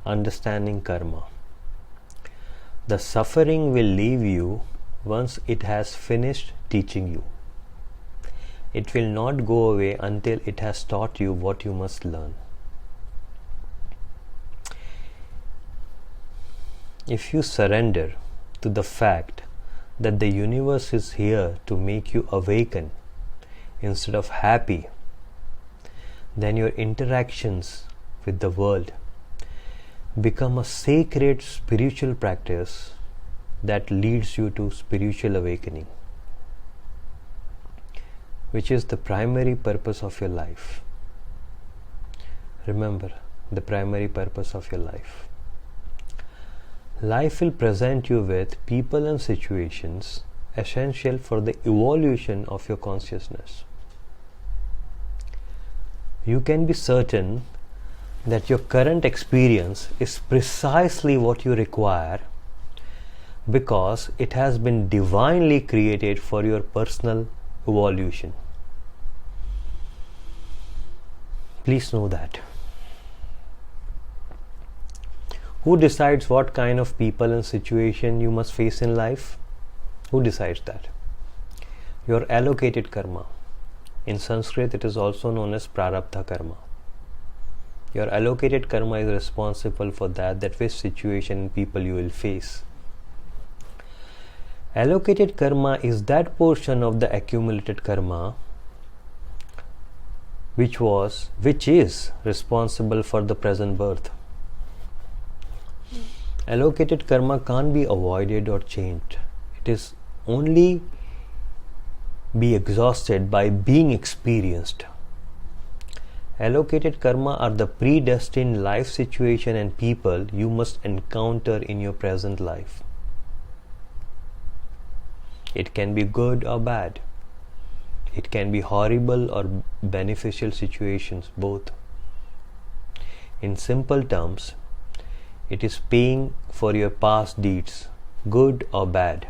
understanding karma. The suffering will leave you once it has finished teaching you. It will not go away until it has taught you what you must learn. If you surrender to the fact that the universe is here to make you awaken instead of happy, then your interactions with the world become a sacred spiritual practice that leads you to spiritual awakening, which is the primary purpose of your life. Remember, the primary purpose of your life. Life will present you with people and situations essential for the evolution of your consciousness. You can be certain that your current experience is precisely what you require because it has been divinely created for your personal evolution. Please know that. Who decides what kind of people and situation you must face in life? Who decides that? Your allocated karma. In Sanskrit, it is also known as prarabdha karma. Your allocated karma is responsible for that which situation and people you will face. Allocated karma is that portion of the accumulated karma which is responsible for the present birth. Allocated karma can't be avoided or changed. It is only be exhausted by being experienced. Allocated karma are the predestined life situation and people you must encounter in your present life. It can be good or bad. It can be horrible or beneficial situations, both. In simple terms, it is paying for your past deeds, good or bad.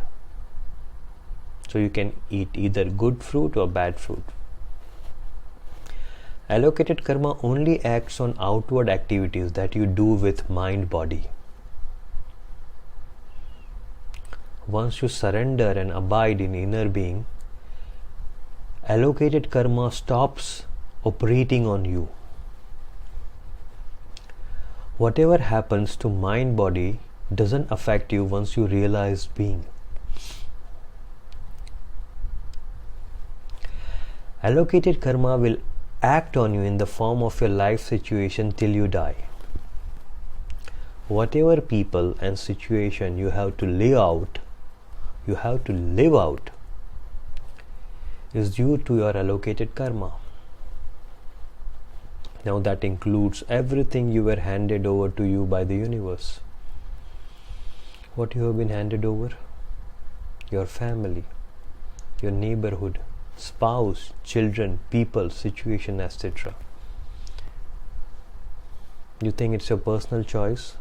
So you can eat either good fruit or bad fruit. Allocated karma only acts on outward activities that you do with mind-body. Once you surrender and abide in inner being, allocated karma stops operating on you. Whatever happens to mind-body doesn't affect you once you realize being. Allocated karma will act on you in the form of your life situation till you die. Whatever people and situation you have to live out is due to your allocated karma. Now that includes everything you were handed over to you by the universe. What you have been handed over? Your family, your neighborhood, spouse, children, people, situation, etc. You think it's your personal choice,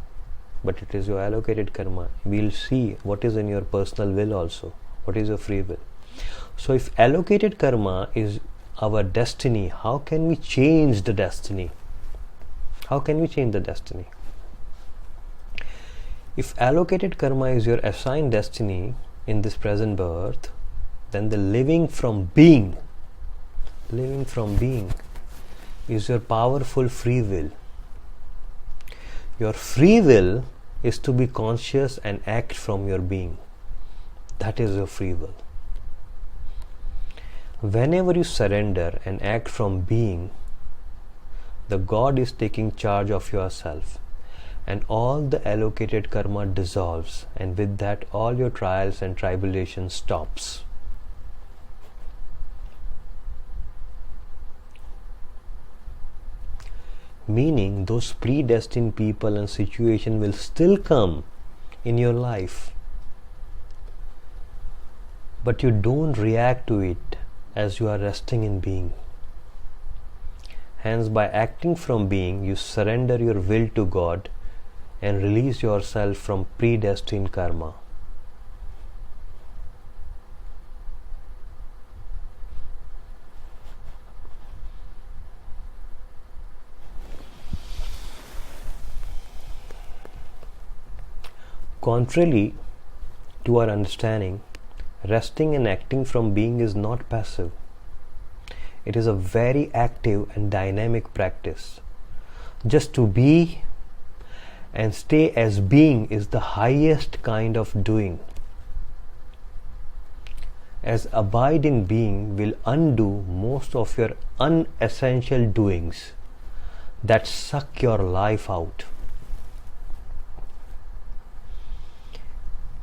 but it is your allocated karma. We'll see what is in your personal will also. What is your free will? So if allocated karma is our destiny, how can we change the destiny? How can we change the destiny? If allocated karma is your assigned destiny in this present birth, then the living from being is your powerful free will. Your free will is to be conscious and act from your being. That is your free will. Whenever you surrender and act from being, the God is taking charge of yourself, and all the allocated karma dissolves, and with that all your trials and tribulations stops. Meaning those predestined people and situation will still come in your life, but you don't react to it as you are resting in being. Hence, by acting from being, you surrender your will to God and release yourself from predestined karma. Contrarily to our understanding, resting and acting from being is not passive. It is a very active and dynamic practice. Just to be and stay as being is the highest kind of doing. As abide in being will undo most of your unessential doings that suck your life out.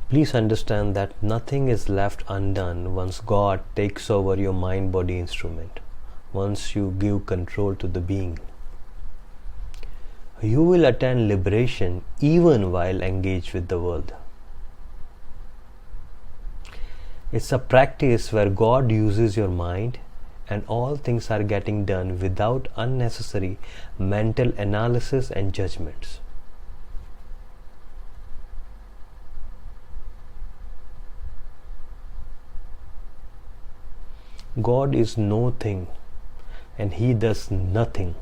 Please understand that nothing is left undone once God takes over your mind-body instrument, once you give control to the being. You will attain liberation even while engaged with the world. It's a practice where God uses your mind and all things are getting done without unnecessary mental analysis and judgments. God is no thing and He does nothing,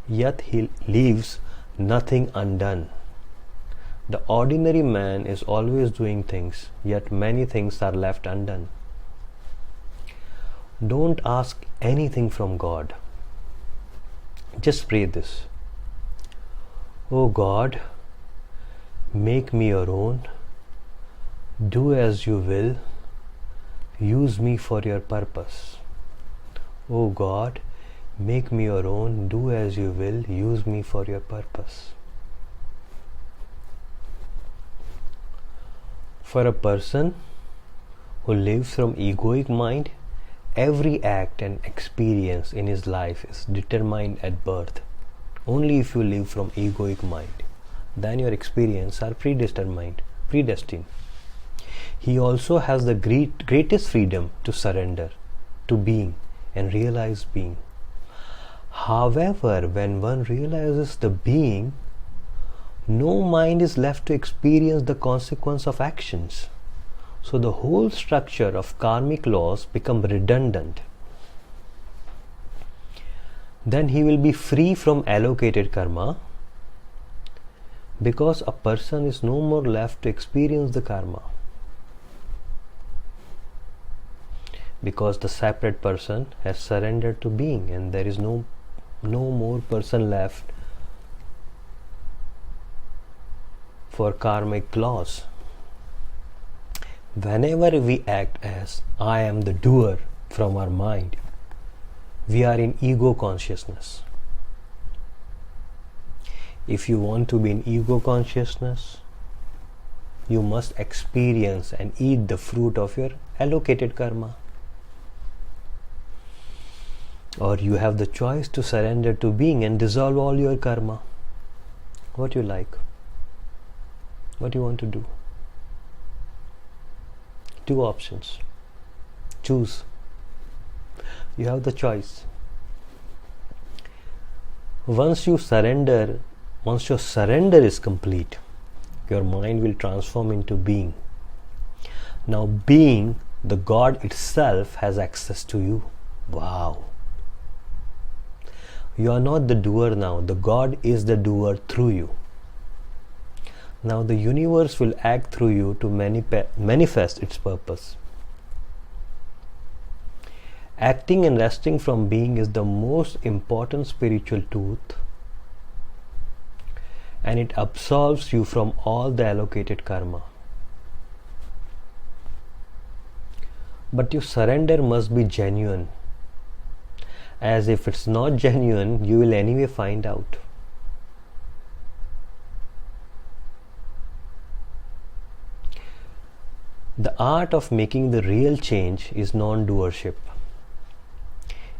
yet He leaves nothing undone. The ordinary man is always doing things, yet many things are left undone. Don't ask anything from God. Just pray this. Oh God, make me your own. Do as you will. Use me for your purpose. Oh God, make me your own. Do as you will. Use me for your purpose. For a person who lives from egoic mind, every act and experience in his life is determined at birth. Only if you live from egoic mind, then your experiences are predestined. He also has the greatest freedom to surrender to being and realize being. However, when one realizes the being, no mind is left to experience the consequence of actions. So the whole structure of karmic laws become redundant. Then he will be free from allocated karma, because a person is no more left to experience the karma. Because the separate person has surrendered to being and there is no more person left for karmic laws. Whenever we act as I am the doer from our mind, we are in ego consciousness. If you want to be in ego consciousness, you must experience and eat the fruit of your allocated karma. Or you have the choice to surrender to being and dissolve all your karma. What you like? What you want to do? Two options. Choose. You have the choice. Once your surrender is complete, your mind will transform into being. Now being, the God itself, has access to you. Wow. You are not the doer now. The God is the doer through you. Now the universe will act through you to manifest its purpose. Acting and resting from being is the most important spiritual truth, and it absolves you from all the allocated karma. But your surrender must be genuine, as if it's not genuine, you will anyway find out. The art of making the real change is non-doership.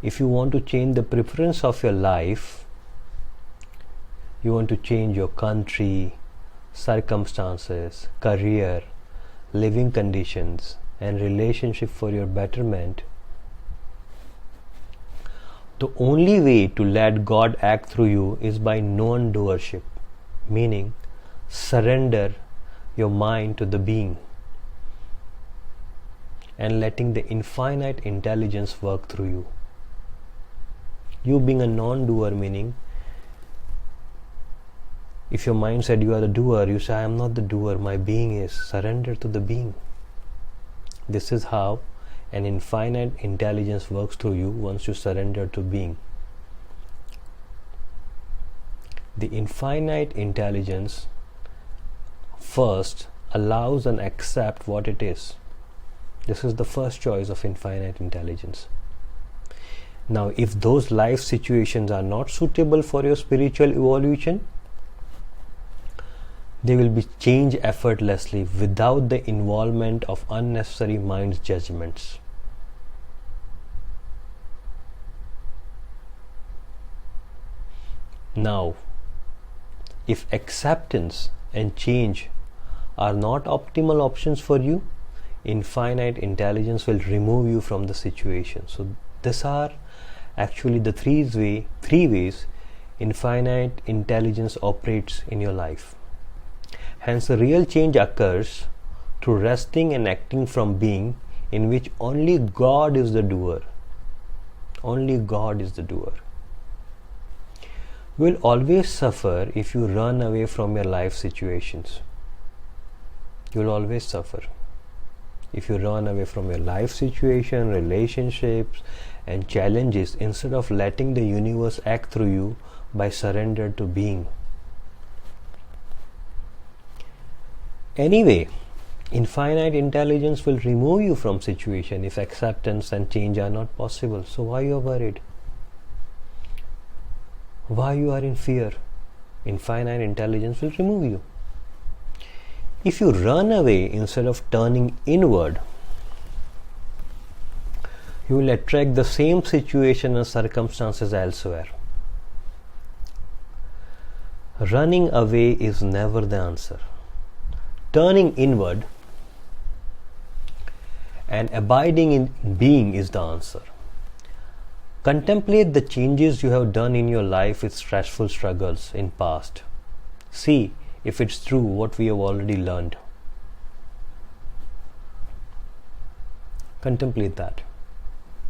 If you want to change the preference of your life, you want to change your country, circumstances, career, living conditions, and relationship for your betterment, the only way to let God act through you is by non-doership, meaning surrender your mind to the being and letting the infinite intelligence work through you. You being a non-doer, meaning If your mind said you are the doer, you say, I am not the doer, my being is. Surrender to the being. This is how an infinite intelligence works through you once you surrender to being. The infinite intelligence first allows and accepts what it is. This is the first choice of infinite intelligence. Now, if those life situations are not suitable for your spiritual evolution, they will be changed effortlessly without the involvement of unnecessary mind's judgments. Now, if acceptance and change are not optimal options for you, infinite intelligence will remove you from the situation. So these are actually the three ways infinite intelligence operates in your life. Hence, the real change occurs through resting and acting from being, in which only God is the doer. Only God is the doer. You will always suffer if you run away from your life situations. You will always suffer if you run away from your life situation, relationships, and challenges instead of letting the universe act through you by surrender to being. Anyway, infinite intelligence will remove you from situation if acceptance and change are not possible. So why you are worried? Why you are in fear? Infinite intelligence will remove you. If you run away instead of turning inward, you will attract the same situation and circumstances elsewhere. Running away is never the answer. Turning inward and abiding in being is the answer. Contemplate the changes you have done in your life with stressful struggles in past. See if it's true what we have already learned. Contemplate that.